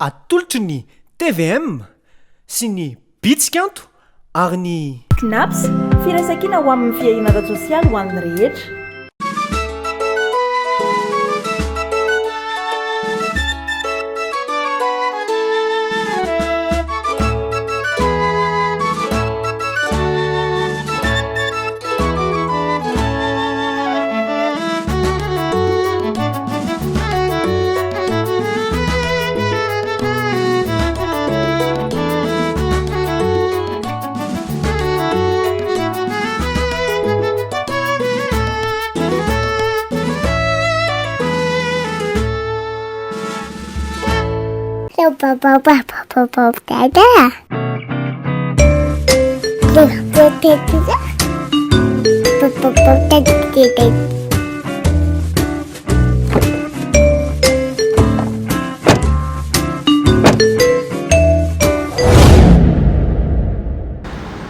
atolotry ny tvm sy ny bitsikanto ary ny knaps firaisankina ho amin'ny fiahina ara-tsosialy ho an'ny rehetra.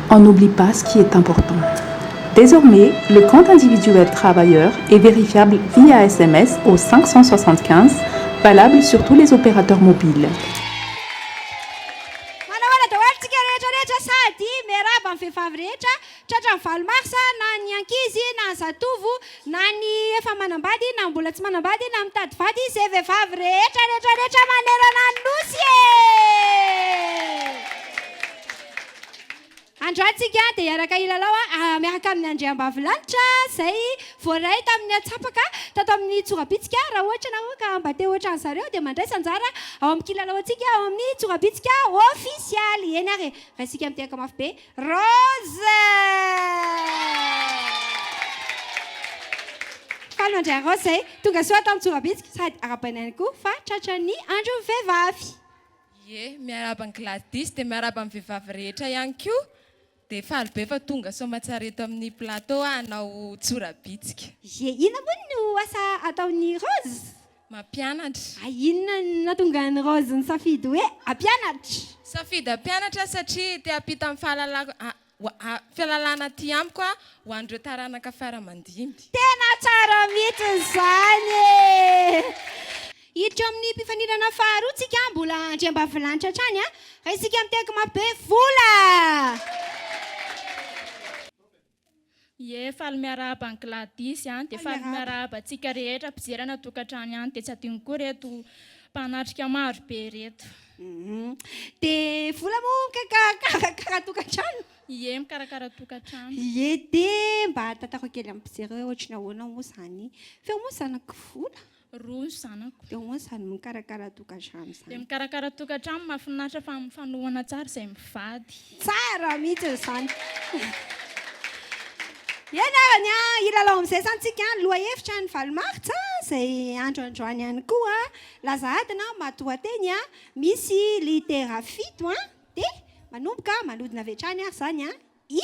On n'oublie pas ce qui est important. Désormais, le compte individuel travailleur est vérifiable via SMS au 575, valable sur tous les opérateurs mobiles. Andratsika dia hiaraka ilalao miaraka amin'ny andriambavilanitra izay voaray tamin'ny atsapaka tato amin'ny tsorabitsika raha ohatra na ka mba te ohatra ny zareo dia mandray sanjara ao amin'ny kilalao antsika ao amin'ny tsorabitsika ofisialy eny ary raisika amin'ny tehaka mafy be Rose falomandray Rose zay tonga soa tamin'ny tsorabitsika sady arabainany koa fa tratran'ny andro vehivavy miaraba ny Gladys dia miaraba amin'ny vehivavy rehetra ihany koa. Dia faly be fa tonga soamantsara eto amin'ny plateau hanao tsorabitsika. Inona moa no asa ataon'ny Rose? Mampianatra. Inona nahatonga ny Rose ny safidy hoe ampianatra? Safidy ampianatra satria te hampita amin'ny fahalalana aty amiko ho an'ireo taranaka fiaramandimby. Tena tsara mihitsy izany. Hiditra amin'ny mpifanirana faharoa tsika mbola andriambavilanitra hatrany raha isika miteka mabe vola. Faly miarahaba ny Gladys dia faly miarahaba antsika rehetra mpijerana tokantrano ihany dia tsy adino koa reto mpanatrika maro be reto. Dia vola moa mikarakara tokantrano? Mikarakara tokantrano. Dia mba tantara kely amin'ny mpijery hoe ohatrany ahoana moa izany. Feo moa zanako vola. Roa zanako. Dia moa izany mikarakara tokantrano izany. Dia mikarakara tokantrano mahafinaritra fa mifanohana tsara izay mivady. Tsara mihitsy izany. Ianarany ilalao amin'izay izany tsika lohahevitra ny valomartsa izay androandroany ihany koa lazahadina matohateny misy litera fito dia manomboka manodina avy hatrany izany i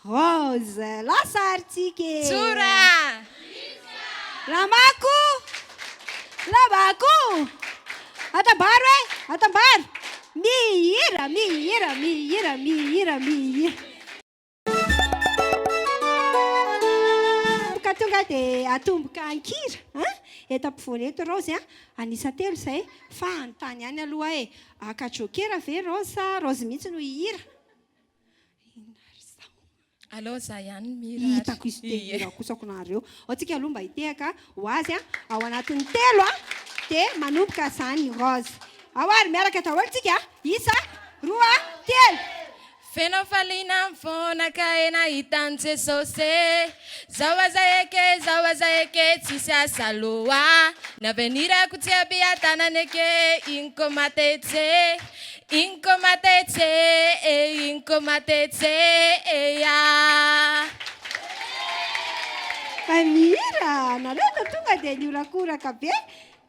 Rose lasaritsika. Tsora! Lamako! Labako! Atambaro atambaro! Mihira! Tonga dia atomboka ankira eto ampovoany eto Rose anisa telo izay fa anontany ihany aloha akajokera ve Rose mihitsy no hihira. Allo za ihany mihira. Hitako izy tehira kosako nareo. Antsika aloha mba hitehaka ho azy ao anatin'ny telo dia manomboka izany Rose. Ao ary miaraka daholo tsika isa roa telo. Fenao falina mifona ka ena hitan'i Jesosy. Zao aza eke tsisy asa loha. Navenirako tsy abiatanany eke inko matetse Mihira nareo da tonga dia niorakoraka be.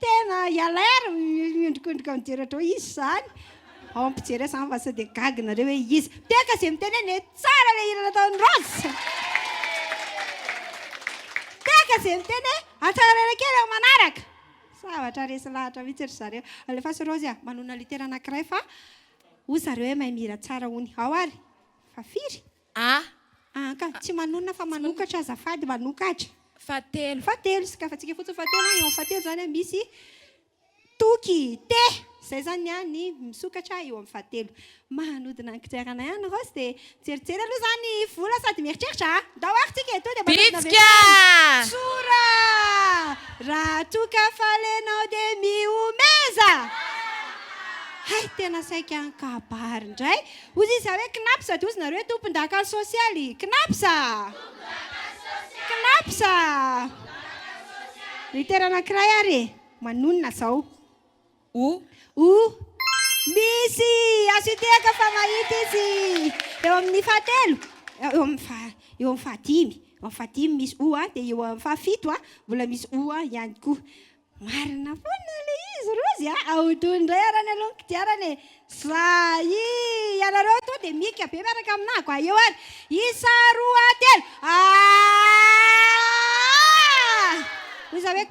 Tena ialaira miondrikondrika mijeratra izy izany. Ao ampijery izany fa sady gagy nareo hoe izy. Teka izay miteny hoe tsara ilay hira nataon'ny Rose. Teka izay miteny hoe atsara kely ao manaraka. Zavatra resy lahatra mihitsy ry zareo. Alefa sy Rose manona litera anankiray fa hoy zareo hoe mahay mihira tsara hony. Ao ary fa firy? Ka tsy manona fa manokatra azafady manokatra. Fatelo. Fatelo, sy ka fa tsika fotsiny fatelo eo amin'ny fatelo zany misy toky te Izay zany ny misokatra eo amin'ny fahatelo. Manodina ny kodiarana ihany Rose dia jerijery aloha zany vola sady mieritreritra. Ndao aritsika eto dia Bitsika! Tsora! Raha toka falenao dia miomeza! Hay tena saika ankabary indray. Ozy izy hoe knapsa dia ozy nareo tompon-dakalo sosialy. Knapsa! Knapsa! Litera anankiray ary manonona zao. Misy asiteka fa mahita izy eo amin'ny fahatelo, eo amin'ny fahadimy. Eo amin'ny fahadimy misy dia eo amin'ny fahafito mbola misy ihany koa. Marina foana ilay izy Rozy ahodony indray arany aloha ny kodiarany. Zay ianareo to dia mika be miaraka aminahy eo ary. Isa roa telo. Ozy hoe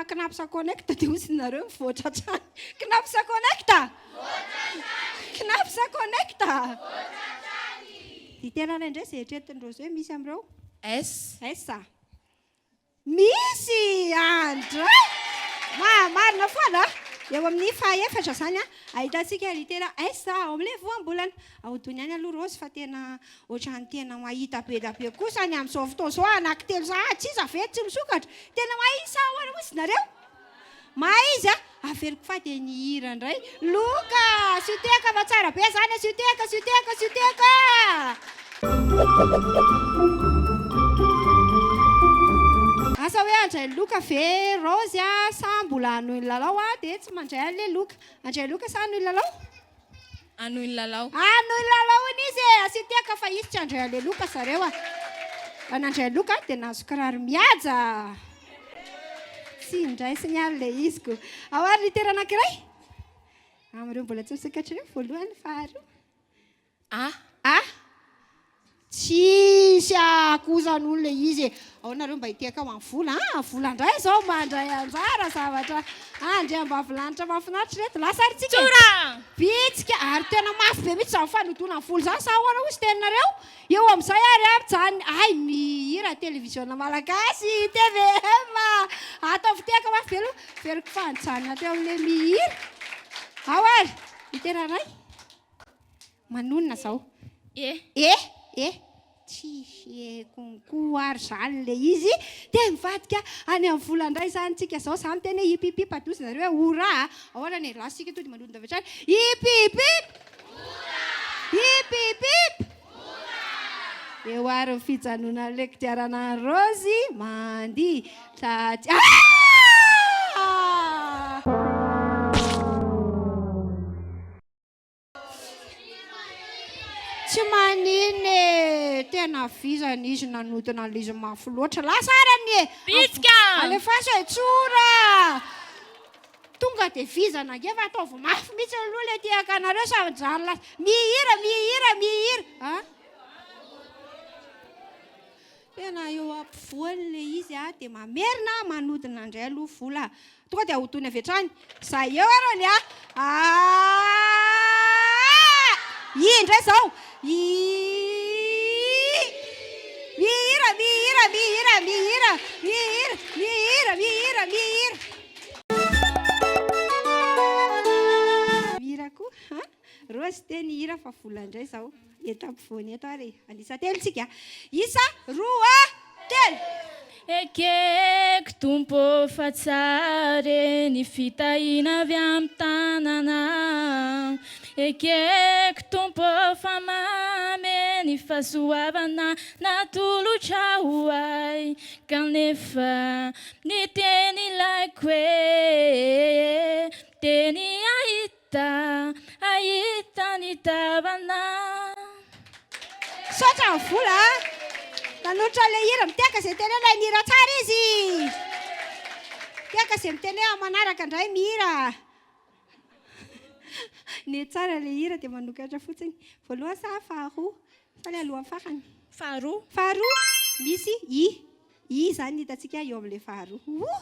knapsa connecta dia ozy nareo mivoatra trany. Knapsa connecta. Knapsa connecta. Diterana indray izay eritreretin'Rozy hoe misy amin'ireo. S. Misy andray. Marina foana. Eo amin'ny fahaefatra zany ahitantsika litera S ao amin'ilay voambolana. Ahodiny ihany aloha Rozy fa tena ohatrany tena mahita be da be kosa ny amin'izao fotoana izao anankitelo tsy izy avy tsy misokatra. Tena mahisa ahoana ozy nareo? Mahaizy averiko fa dia ny hira indray. Loka! Siteka fa tsara be zany siteka! Asa hoe andray loka ve Rozy sa mbola anohy ny lalao dia tsy mandray an'ilay loka. Andray loka sa anohy ny lalao? Anohy ny lalao. Anohy ny lalao izy asiteka fa izy tsy andray an'ilay loka zareo Nandray loka dia nahazo kiraro mihaja. Tsy indraisiny ary ilay izy ko. Ao ary litera anankiray. Amin'ireo mbola tsy misokatra ireo voalohany faharoa. Tsisy akuzan'olona izy. Ao nareo mba hiteka ho amin'ny vola. Vola indray izao mandray anjara zavatra. Andriambavilanitra mahafinaritra reto. Lasa aritsika. Tsora! Bitsika ary tena mafy be mihitsy izao fanodona ny vola izany. Sa ahoana ozy tenareo? Eo amin'izay ary mijanona. Mihira televisiona malagasy TVM. Ataovy teka mafy be aloha. Veriko fanjanona teo amin'ilay mihira. Ao ary litera iray. Manonona izao. Tsy konko ary zany ilay izy dia mivadika any amin'ny vola indray zany tsika izao samy tena hipipip adozy nareo hoe ora ahoana ny lasika to dia manodina avy hatrany hipipip eo ary ny fijanona ilay kodiarana Rozy mandiha tsy maniny tena vizany izy nanodina an'izy mafy loatra lasa arany Bitsika! alefaso tsora tonga dia vizana ngefa ataovy mafy mihitsy aloha ilay tiaka anareo sa jany lasa mihira tena eo ampovoany ilay izy dia mamerina manodina indray aloha vola tonga dia ahodony avy hatrany zay eo arô le indray izao mihira koa Rozy dia ny hira fa vola indray izao eto ampovoany eto ary anisa telo tsika isa roa telo Ekeko tompo fa tsara ny fitahina avy amin'ny tanana Ekeko tompo fa mamy ny fahasoavana natolotra hoay kanefa ny teny ilaiko hoe teny ahita ny tavana sotra ny vola Nanotra ilay hira miteka izay tenenay mihira tsara izy. Tiaka izay mitenena manaraka indray mihira. Ny tsara ilay hira dia manokatra fotsiny. Voalohany sa faharoa sa ilay alohan'ny farany? Faharoa misy i zany hitantsika eo amin'ilay faharoa.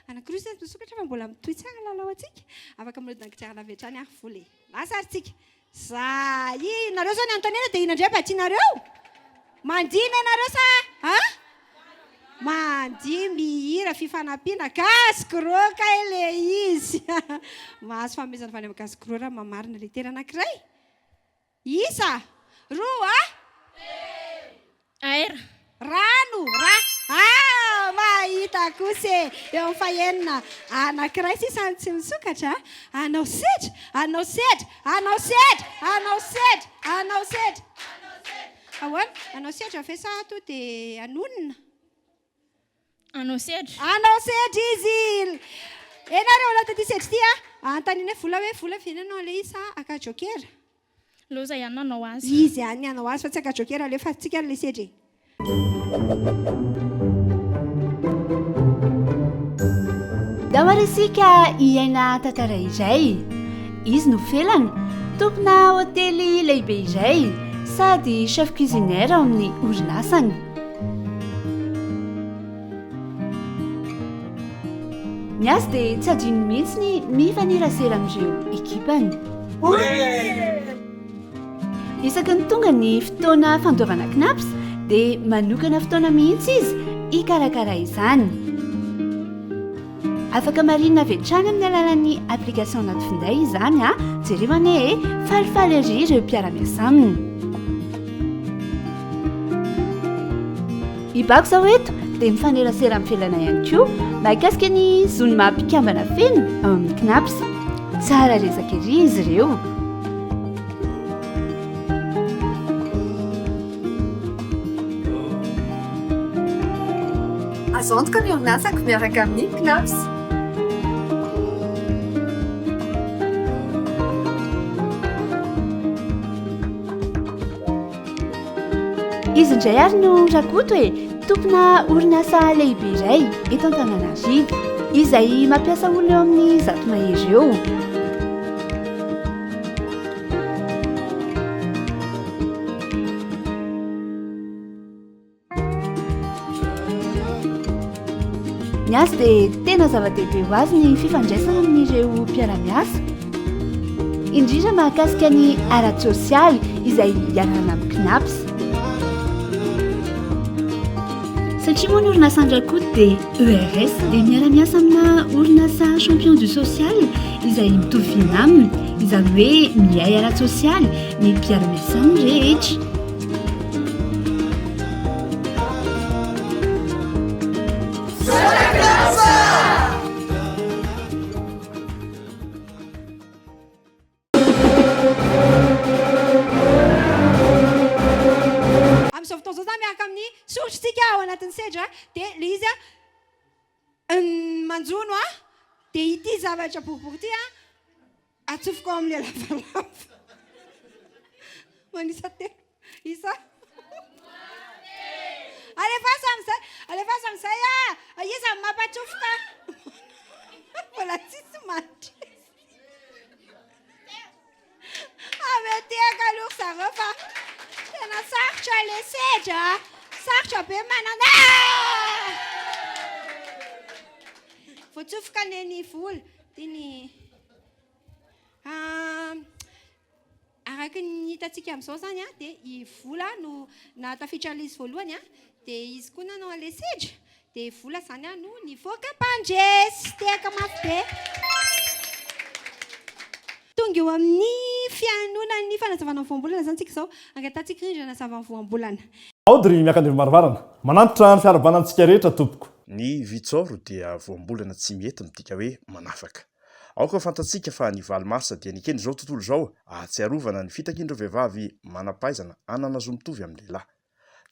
Anankiroa izany misokatra fa mbola mitohy tsara lalao antsika. Afaka manodina kodiarana avy hatrany ary vola. Lasa ary tsika. Zay nareo izao ny anontanena dia inona indray mba tianareo? Mandina ianareo sa? mandia mihira fifanampiana gasikoroka le izy mahazo famezana fany amin'ny gasikoro raha mamarina le tera anankiray isa roa aira rano mahita kose eo amin'ny fahenina anankiray sisany tsy misokatra anao sedra anao sedra anao sedra anao sedra anao sedra ahoana anao sedra fe sa to dia anonona anao sedra izy enareo anaty sedra ty antaniana vola hoe vola fihinanao le isa akajokera loza ihany nanao azy izy any anao azy fa tsy akajokera le fa tsika le sedra da marisika iaina tantara izay izy no felana tompona hôtely lehibe izay sady chef cuisinière ao amin'ny orinasany miasy dia tsy adino mihitsy ny mifanirasera amin'ireo ekipany isaky ny tonga ny fotoana fandoavana knaps dia manokana fotoana mihitsy izy hikarakara izany afaka marina avy hatrany amin'ny alalan'ny application anaty finday izany jerevana hoe falifaly ery ireo mpiara-miasa aminy ibako zao eto dia mifanerasera amin'ny felana ihany koa mahakasika ny zony mampikambana feno ao amin'ny knaps tsara resaka ery izy ireo azo antoka ny orinasako miaraka amin'ny knaps izy indray ary no rakoto hoe tompona orinasa lehibe iray eto Antananarivo izay mampiasa olona eo amin'ny zato mahery eo ny azy dia tena zava-dehibe ho azy ny fifandraisana amin'ireo mpiara-miasa indrindra mahakasika ny arady sosialy izay iarana amin'ny knaps satria moa ny orinasa andrakoto dia ERS dia miara-miasa amina orinasa champion du social izay mitovina aminy izany hoe miay arady sosialy ny mpiara-miasa aminy rehetra sotritsika ao anatin'ny sedra dia le izy manjono dia ity zavatra boribory ty atsofoko ao amin'le lavalava manisa telo isa alefasa amin'izay iza mampatsofoka mbola tsisy manitra ameteka aloha zareo fa tena sarotra le sedra sarotra be manana voatsofoka neny vola tiany araka ny hitantsika amin'izao zany dia i vola no natafitra izy voalohany dia izy koa nanao le sedra dia vola zany no nivoaka mpandresy tehaka mafy be tonga eo amin'ny fianonany fanazavana voambolana zany tsika izao angatantsika rindrana zavany voambolana aodry miakandreo marivarana manantitra ny fiarabanantsika rehetra tompoko ny vitsoro dia voambolana tsy mety midika hoe manafaka aoka fantatsika fa ny valimarsa dia nikeny zao tontolo zao ahatsiarovana ny fitakindreo vehivavy manampaizana ananazo mitovy amin'ny lehilahy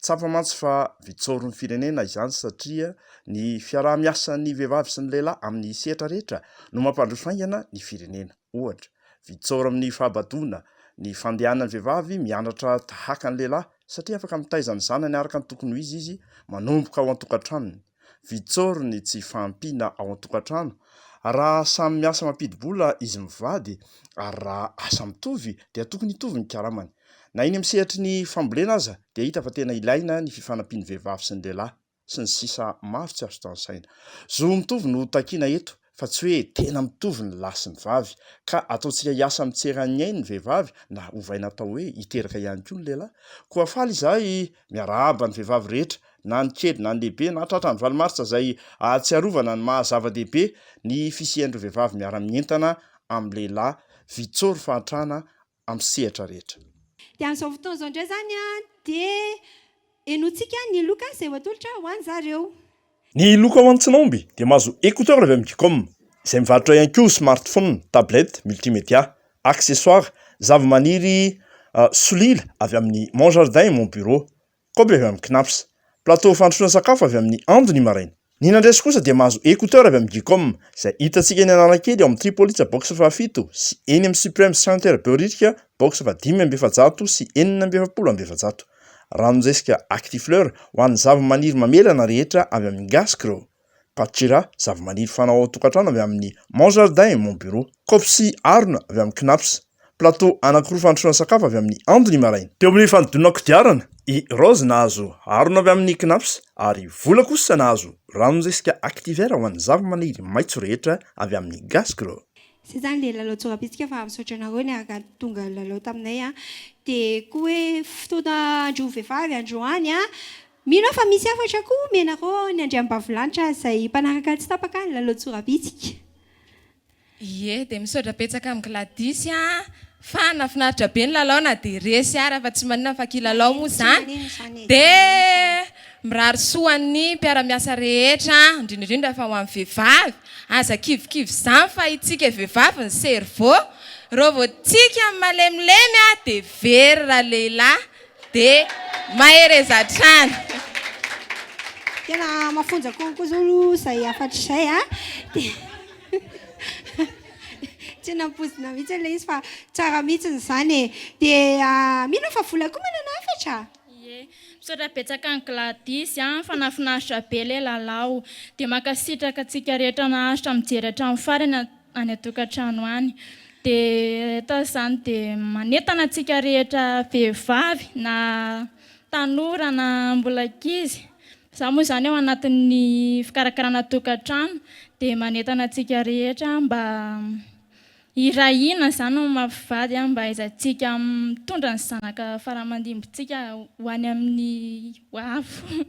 tsapamantsy fa vitsoro ny firenena izany satria ny fiaraha-miasan'ny vehivavy sy ny lehilahy amin'ny sehatra rehetra no mampandrofaingana ny firenena ohatra vitsoro amin'ny fahabadona ny fandehanany vehivavy mianatra tahaka ny lehilahy satria afaka mitaizany zanany araka ny tokony ho izy manomboka ao an-tokantranony vitsoro ny tsy fahampiana ao an-tokantrano raha samy miasa mampidi-bola izy mivady ary raha asa mitovy dia tokony hitovy ny karamany na iny amin'sehatra ny fambolena aza dia hita fa tena ilaina ny fifanampiany vehivavy sy ny lehilahy sy ny sisa maro tsy azo tanosaina zo mitovy no takiana eto fa tsy hoe tena mitovy ny lahy sy ny vavy ka ataontsika hiasa mitserany ainy ny vehivavy na ovaina atao hoe hiteraka ihany koa ny lehilahy koa faly izahay miarahaba ny vehivavy rehetra na ny kely na ny lehibe na tratra ny valomaritra zay ahatsiarovana ny mahazava-dehibe ny fisian'ireo vehivavy miara-mientana amin'ny lehilahy vitsory fahatrana amin'ny sehatra rehetra. Dia amin'izao fotoana izao indray zany dia enotsika ny loka izay voatolotra ho an'ny zareo. Ny loka ho an'ny tsinaomby dia mahazo écouteur avy amin'ny Gcom izay mivarotra ihany koa smartphone, tablette, multimédia, accessoires, zava-maniry solila avy amin'ny Mon Jardin Mon Bureau, koba avy amin'ny Knaps, plateau fantroana sakafo avy amin'ny Andony Maraina. Ny Nandresy kosa dia mahazo écouteur avy amin'ny Gcom izay hitantsika eny Analakely eo amin'ny Tripolitsa box 7 sy eny amin'ny Supreme Center Beoritra box 500 sy 470. Ranonjesika Actifleur ho an'ny zava-maniry mamelana rehetra avy amin'ny Gascro. Patira zava-maniry fanao ao tokantrano avy amin'ny Mon Jardin Mon Bureau, kopsy arona avy amin'ny Knaps, plateau anankiroa fantroana sakafo avy amin'ny Andony Maraina. Teo amin'ny fanodonana kodiarana i Rose nahazo arona avy amin'ny Knaps ary vola kosa nahazo ranonjesika Activera ho an'ny zava-maniry maitso rehetra avy amin'ny Gascro. Izay zany ilay lalao tsorapitsika fa misaotra anareo ny araka tonga lalao taminay dia koa hoe fotoana andro vehivavy androany mino fa misy afatra koa menareo ny andriambavilanitra izay mpanaraka tsy tapaka ny lalao tsorapitsika. Ie, dia misaotra betsaka amin'ny Gladys fa nafinaritra be ny lalao na dia resy ary fa tsy manina fa kilalao moa zany. Dia mirary soan'ny mpiara-miasa rehetra indrindraindrindra fa ho amin'ny vehivavy aza kivikivy zany fa itsika vehivavy ny cerveau reo vao tsika malemilemy dia very raha lehilahy dia mahereza trano. Tena mafonja kokoa zao izay afatra izay tsy nampozina mihitsy ilay izy fa tsara mihitsy izany dia mino fa vola koa manana afatra. Misaotra betsaka ny Gladys fa nafinaritra be ilay lalao dia makasitraka antsika rehetra naharitra mijery hatramin'ny farany any an-tokantrano any. Dia eto izany dia manentana antsika rehetra vehivavy na tanora na mbola ankizy. Za moa izany ao anatin'ny fikarakarana tokantrano dia manentana antsika rehetra mba hirahina zany no mampivady mba aizantsika mitondra ny zanaka faramandimbontsika ho any amin'ny hoavo.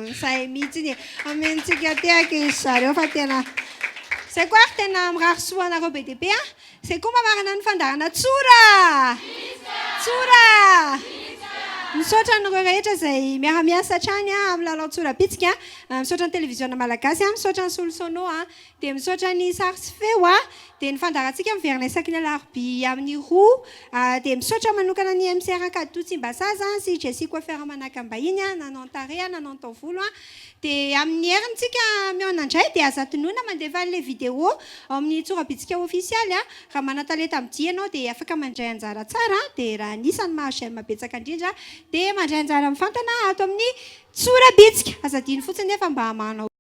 Izay mihitsy ny amentsika tehaka izy zareo fa tena izay koa ary tena mirary soa anareo be dia be izay koa mamarana ny fandarana tsora tsora. Misaotra anareo rehetra izay miara-miasa hatrany amin'ny lalao tsorapitsika, misaotra ny televiziona malagasy, misaotra ny solusono dia misaotra ny sary sy feo dia ny fandarantsika miverina isaky ny alarobia amin'ny roa dia misaotra manokana ny MC Rakatoto Tsimbazaza sy Jessie Coiffeur Manakambahiny nanao tarehy nanao taovolo dia amin'ny herintsika mihaona indray dia aza tonoina mandefa an'ilay vidéo ao amin'ny tsorapitsika ofisialy raha mana-talenta amin'ny ianao dia afaka mandray anjara tsara dia raha anisan'ny mahasaima betsaka indrindra dia mandray anjara mifantana ato amin'ny tsorapitsika aza diny fotsiny nefa mba manao